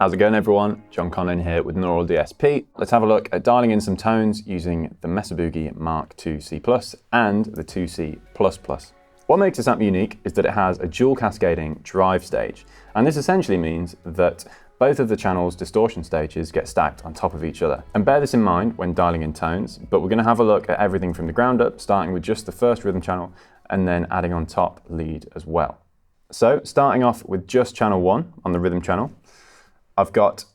How's it going, everyone? John Connearn here with Neural DSP. Let's have a look at dialing in some tones using the Mesa Boogie Mark IIC and the 2C++. What makes this amp unique is that it has a dual cascading drive stage, and this essentially means that both of the channel's distortion stages get stacked on top of each other. And bear this in mind when dialing in tones, but we're going to have a look at everything from the ground up, starting with just the first rhythm channel and then adding on top lead as well. So starting off with just channel 1 on the rhythm channel, I've got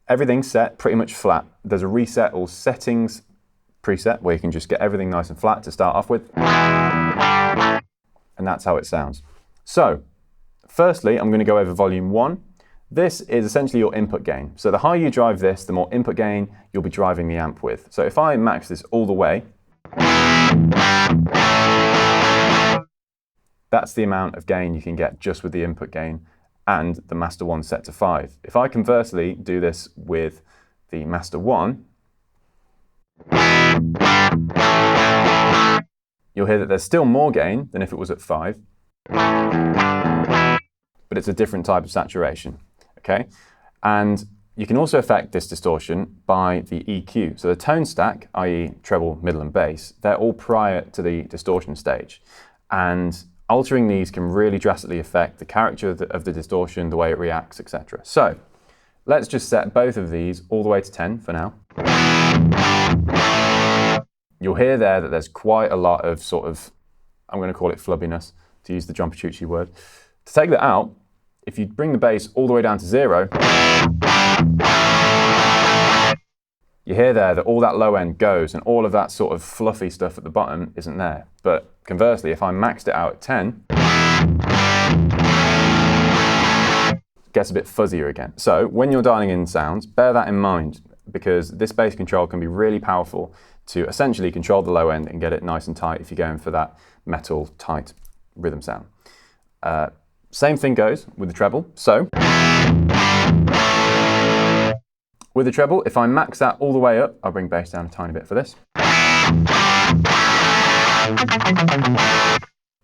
everything set pretty much flat. There's a reset or settings preset where you can just get everything nice and flat to start off with. And that's how it sounds. So firstly, I'm going to go over volume 1. This is essentially your input gain. So the higher you drive this, the more input gain you'll be driving the amp with. So if I max this all the way, that's the amount of gain you can get just with the input gain and the master 1 set to 5. If I conversely do this with the master 1, you'll hear that there's still more gain than if it was at 5, but it's a different type of saturation, okay? And you can also affect this distortion by the EQ. So the tone stack, i.e. treble, middle, and bass, they're all prior to the distortion stage. And altering these can really drastically affect the character of the distortion, the way it reacts, etc. So let's just set both of these all the way to 10 for now. You'll hear there that there's quite a lot of sort of, I'm going to call it flubbiness, to use the John Petrucci word. To take that out, if you bring the bass all the way down to 0, you hear there that all that low end goes and all of that sort of fluffy stuff at the bottom isn't there. But conversely, if I maxed it out at 10, it gets a bit fuzzier again. So when you're dialing in sounds, bear that in mind, because this bass control can be really powerful to essentially control the low end and get it nice and tight if you're going for that metal tight rhythm sound. Same thing goes with the treble. So with the treble, if I max that all the way up, I'll bring bass down a tiny bit for this.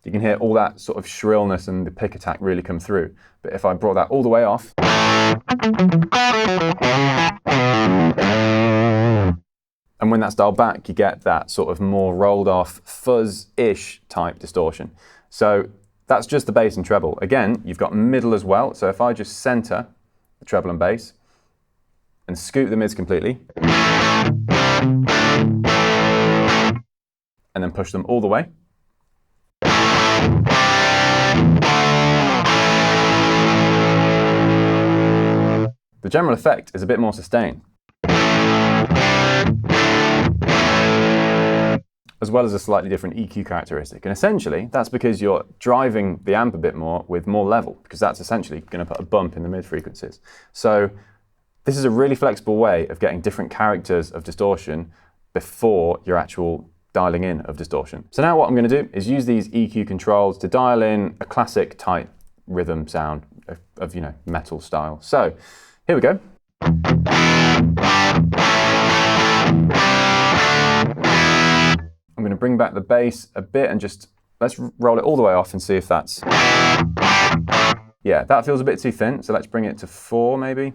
You can hear all that sort of shrillness and the pick attack really come through. But if I brought that all the way off, and when that's dialed back, you get that sort of more rolled off, fuzz-ish type distortion. So that's just the bass and treble. Again, you've got middle as well. So if I just center the treble and bass, and scoop the mids completely, and then push them all the way. The general effect is a bit more sustained, as well as a slightly different EQ characteristic. And essentially, that's because you're driving the amp a bit more with more level, because that's essentially going to put a bump in the mid frequencies. So this is a really flexible way of getting different characters of distortion before your actual dialing in of distortion. So now what I'm going to do is use these EQ controls to dial in a classic tight rhythm sound of metal style. So here we go. I'm going to bring back the bass a bit and just let's roll it all the way off and see if that's... Yeah, that feels a bit too thin, so let's bring it to 4 maybe.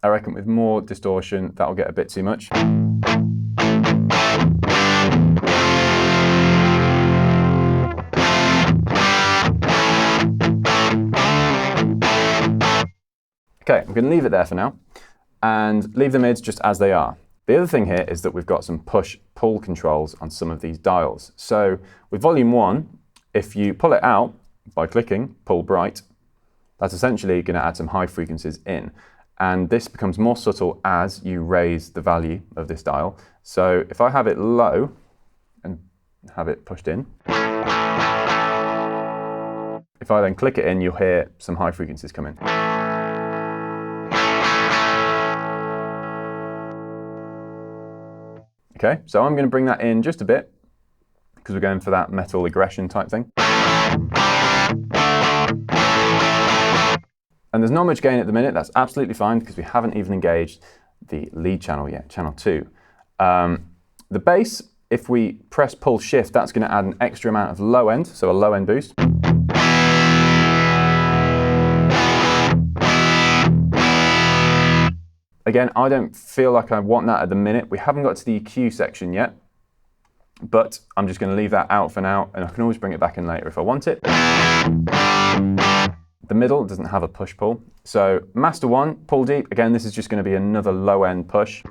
I reckon with more distortion, that'll get a bit too much. Okay, I'm going to leave it there for now and leave the mids just as they are. The other thing here is that we've got some push-pull controls on some of these dials. So with volume 1, if you pull it out by clicking pull bright, that's essentially going to add some high frequencies in. And this becomes more subtle as you raise the value of this dial. So if I have it low and have it pushed in, if I then click it in, you'll hear some high frequencies come in. Okay, so I'm going to bring that in just a bit, because we're going for that metal aggression type thing. And there's not much gain at the minute. That's absolutely fine because we haven't even engaged the lead channel yet, channel 2. The bass, if we press pull shift, that's going to add an extra amount of low end, so a low end boost. Again, I don't feel like I want that at the minute. We haven't got to the EQ section yet, but I'm just going to leave that out for now, and I can always bring it back in later if I want it. The middle doesn't have a push-pull. So master 1, pull deep. Again, this is just going to be another low-end push.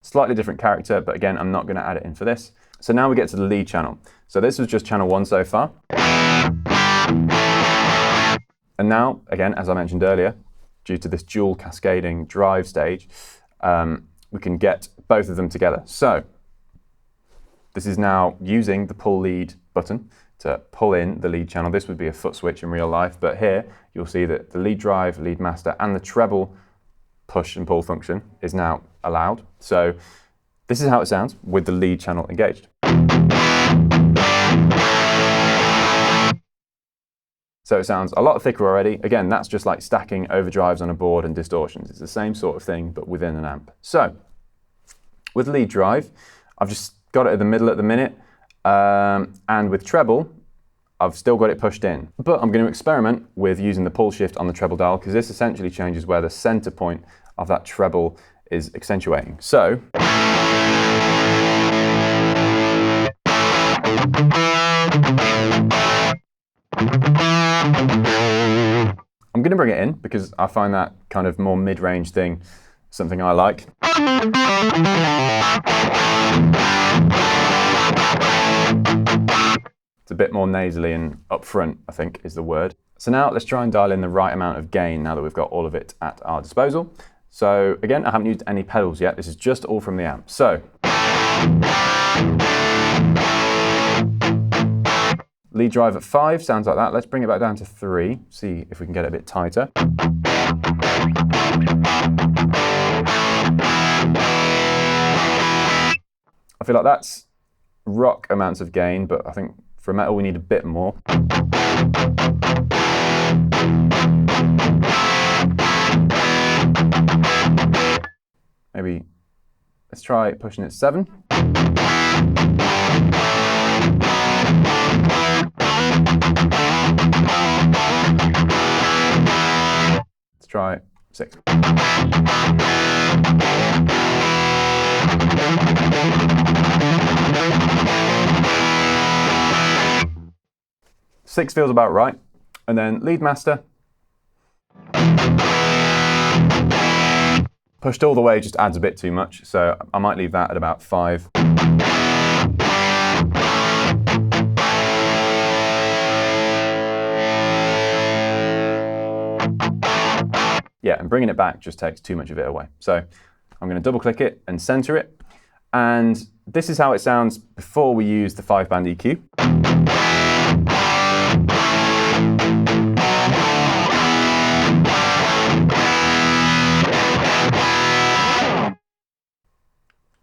Slightly different character, but again, I'm not going to add it in for this. So now we get to the lead channel. So this was just channel 1 so far. And now, again, as I mentioned earlier, due to this dual cascading drive stage, we can get both of them together. So this is now using the pull lead button to pull in the lead channel. This would be a foot switch in real life, but here you'll see that the lead drive, lead master, and the treble push and pull function is now allowed. So this is how it sounds with the lead channel engaged. So it sounds a lot thicker already. Again, that's just like stacking overdrives on a board and distortions. It's the same sort of thing, but within an amp. So with lead drive, I've just got it at the middle at the minute. And with treble, I've still got it pushed in. But I'm going to experiment with using the pull shift on the treble dial, because this essentially changes where the center point of that treble is accentuating. So I'm going to bring it in because I find that kind of more mid-range thing something I like. It's a bit more nasally and upfront, I think is the word. So now let's try and dial in the right amount of gain now that we've got all of it at our disposal. So again, I haven't used any pedals yet. This is just all from the amp. So lead drive at 5 sounds like that. Let's bring it back down to 3, see if we can get it a bit tighter. I feel like that's rock amounts of gain, but I think for metal we need a bit more. Maybe let's try pushing it 7. Let's try 6. Six feels about right. And then lead master. Pushed all the way just adds a bit too much, so I might leave that at about 5. Yeah, and bringing it back just takes too much of it away. So I'm going to double click it and center it. And this is how it sounds before we use the 5-band EQ.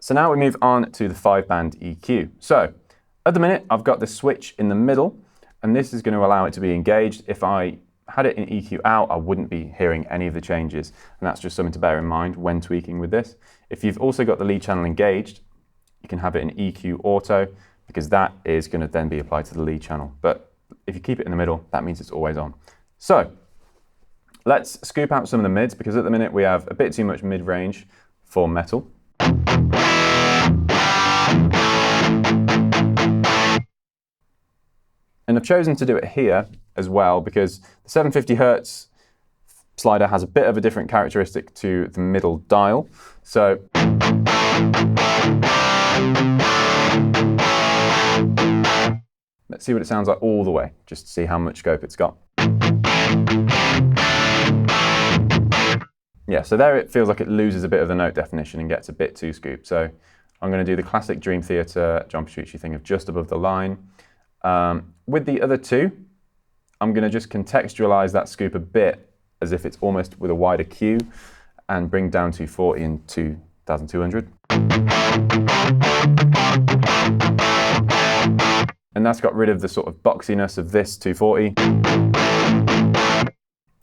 So now we move on to the 5-band EQ. So at the minute, I've got this switch in the middle, and this is going to allow it to be engaged. If I had it in EQ out, I wouldn't be hearing any of the changes, and that's just something to bear in mind when tweaking with this. If you've also got the lead channel engaged, you can have it in EQ auto, because that is going to then be applied to the lead channel. But if you keep it in the middle, that means it's always on. So let's scoop out some of the mids, because at the minute we have a bit too much mid-range for metal. And I've chosen to do it here as well because the 750 Hertz slider has a bit of a different characteristic to the middle dial. So let's see what it sounds like all the way, just to see how much scope it's got. Yeah, so there it feels like it loses a bit of the note definition and gets a bit too scooped. So I'm going to do the classic Dream Theater John Petrucci thing of just above the line. With the other two, I'm going to just contextualize that scoop a bit as if it's almost with a wider Q and bring down 240 and 2200. And that's got rid of the sort of boxiness of this 240.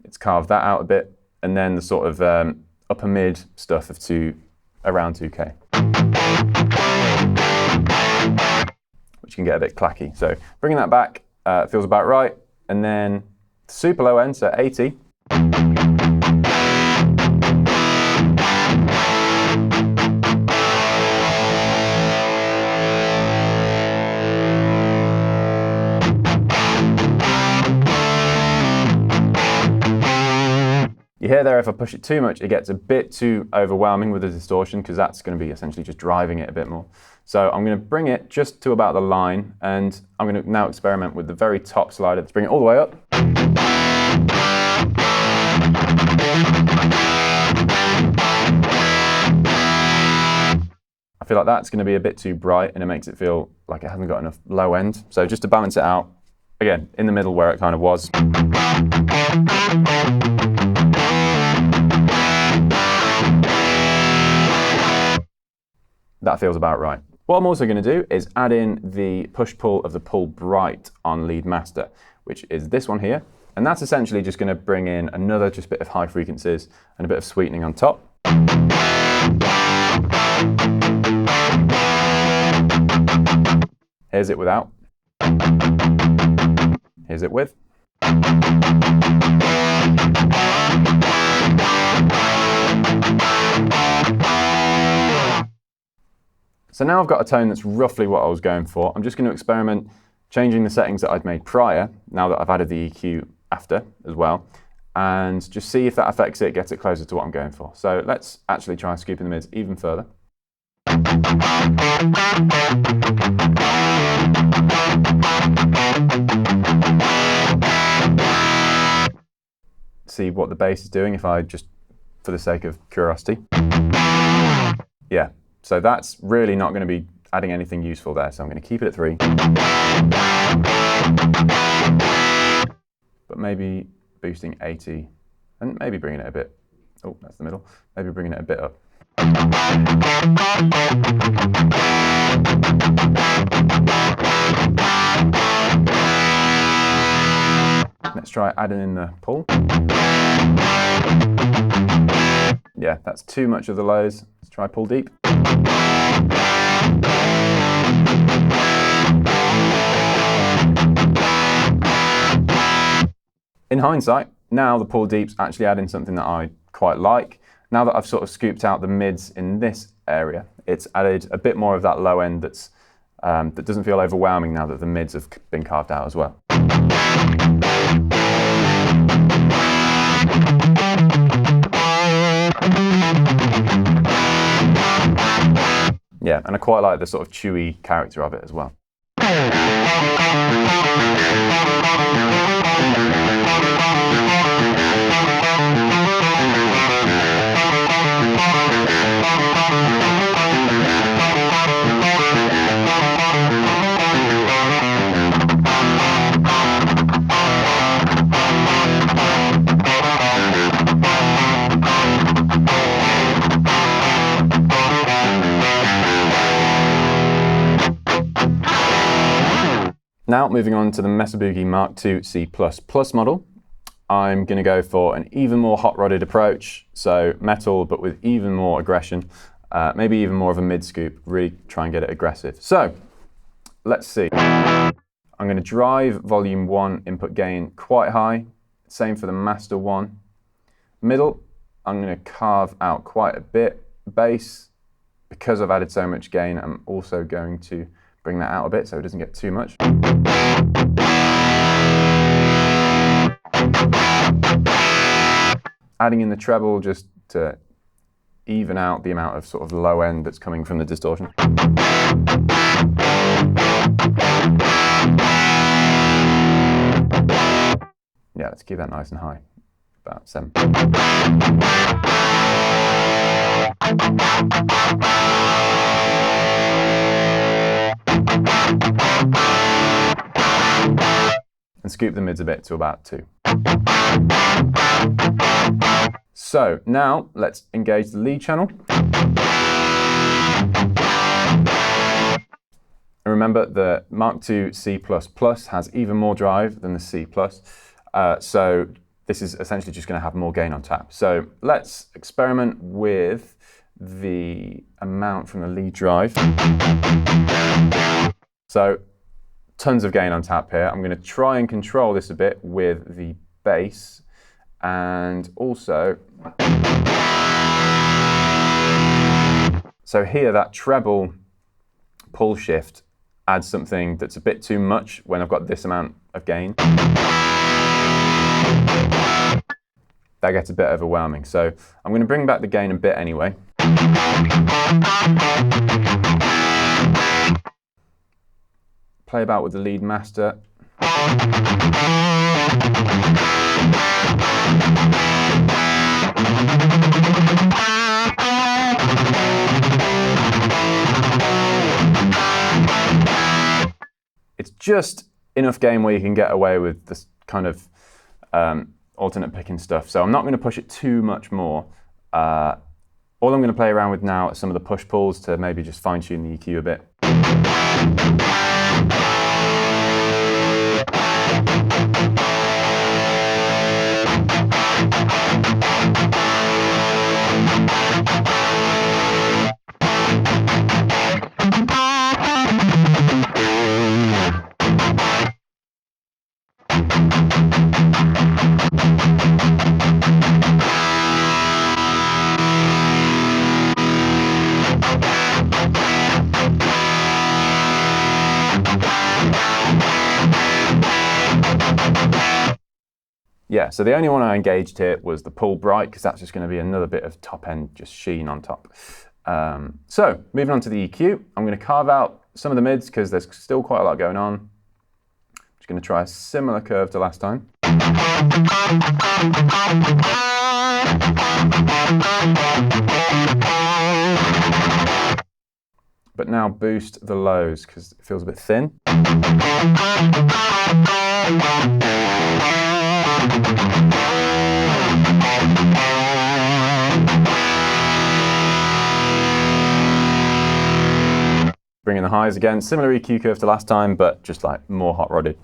It's carved that out a bit. And then the sort of upper mid stuff of around 2K. Which can get a bit clacky. So bringing that back feels about right. And then Super low end, so 80. You hear there, if I push it too much, it gets a bit too overwhelming with the distortion, because that's going to be essentially just driving it a bit more. So I'm going to bring it just to about the line, and I'm going to now experiment with the very top slider. Let's bring it all the way up. I feel like that's going to be a bit too bright, and it makes it feel like it hasn't got enough low end. So just to balance it out, again, in the middle where it kind of was. That feels about right. What I'm also going to do is add in the push-pull of the pull bright on lead master, which is this one here. And that's essentially just going to bring in another just bit of high frequencies and a bit of sweetening on top. Here's it without. Here's it with. So now I've got a tone that's roughly what I was going for. I'm just going to experiment changing the settings that I'd made prior, now that I've added the EQ after as well, and just see if that affects it, gets it closer to what I'm going for. So let's actually try scooping the mids even further. See what the bass is doing if I just, for the sake of curiosity. Yeah. So that's really not going to be adding anything useful there, so I'm going to keep it at 3. But maybe boosting 80, and maybe bringing it a bit, oh, that's the middle, maybe bringing it a bit up. Let's try adding in the pull. Yeah, that's too much of the lows. Let's try pull deep. In hindsight, now the pull deep's actually adding something that I quite like. Now that I've sort of scooped out the mids in this area, it's added a bit more of that low end that's, that doesn't feel overwhelming now that the mids have been carved out as well. Yeah, and I quite like the sort of chewy character of it as well. Now, moving on to the Mesa Boogie Mark IIC++ model, I'm going to go for an even more hot-rodded approach, so metal but with even more aggression, maybe even more of a mid-scoop, really try and get it aggressive. So, let's see. I'm going to drive volume 1 input gain quite high, same for the master 1. Middle, I'm going to carve out quite a bit. Bass, because I've added so much gain, I'm also going to bring that out a bit so it doesn't get too much. Adding in the treble just to even out the amount of sort of low end that's coming from the distortion. Yeah, let's keep that nice and high, about 7. And scoop the mids a bit to about 2. So now let's engage the lead channel. And remember the Mark IIC++ has even more drive than the C++. So this is essentially just going to have more gain on tap. So let's experiment with the amount from the lead drive. So tons of gain on tap here. I'm going to try and control this a bit with the bass, and also, so here that treble pull shift adds something that's a bit too much when I've got this amount of gain. That gets a bit overwhelming. So I'm going to bring back the gain a bit anyway. Play about with the lead master. It's just enough gain where you can get away with this kind of alternate picking stuff. So I'm not going to push it too much more. All I'm going to play around with now are some of the push pulls to maybe just fine tune the EQ a bit. Yeah, so the only one I engaged here was the pull bright, because that's just going to be another bit of top end just sheen on top. So moving on to the EQ, I'm going to carve out some of the mids because there's still quite a lot going on. Just going to try a similar curve to last time. But now boost the lows because it feels a bit thin. Bringing the highs again, similar EQ curve to last time, but just like more hot rodded.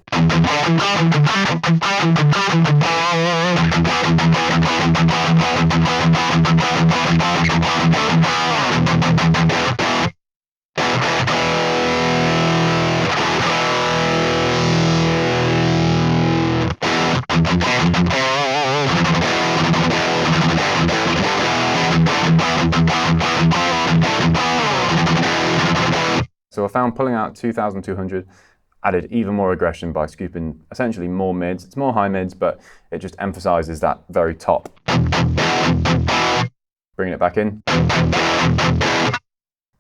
So I found pulling out 2,200 added even more aggression by scooping essentially more mids. It's more high mids, but it just emphasizes that very top. Bringing it back in.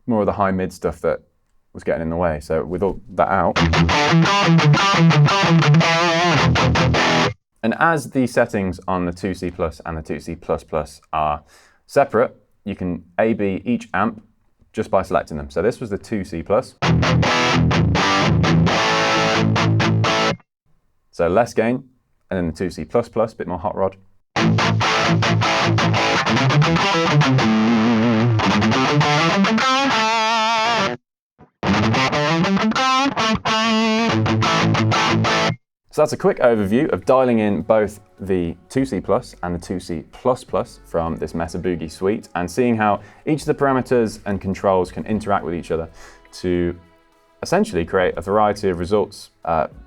More of the high mid stuff that was getting in the way. So with all that out. And as the settings on the 2C Plus and the 2C Plus Plus are separate, you can A/B each amp just by selecting them. So this was the 2C Plus. So less gain, and then the 2C Plus Plus, a bit more hot rod. So that's a quick overview of dialing in both the 2C Plus and the 2C Plus Plus from this Mesa Boogie suite and seeing how each of the parameters and controls can interact with each other to essentially create a variety of results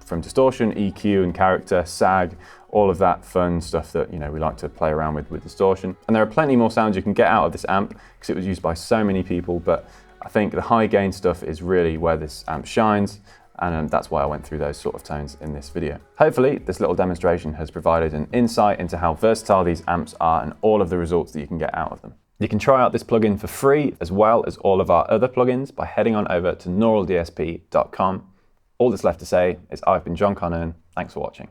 from distortion, EQ and character, sag, all of that fun stuff that we like to play around with distortion. And there are plenty more sounds you can get out of this amp because it was used by so many people, but I think the high gain stuff is really where this amp shines. And that's why I went through those sort of tones in this video. Hopefully, this little demonstration has provided an insight into how versatile these amps are and all of the results that you can get out of them. You can try out this plugin for free, as well as all of our other plugins, by heading on over to neuraldsp.com. All that's left to say is I've been John Connearn. Thanks for watching.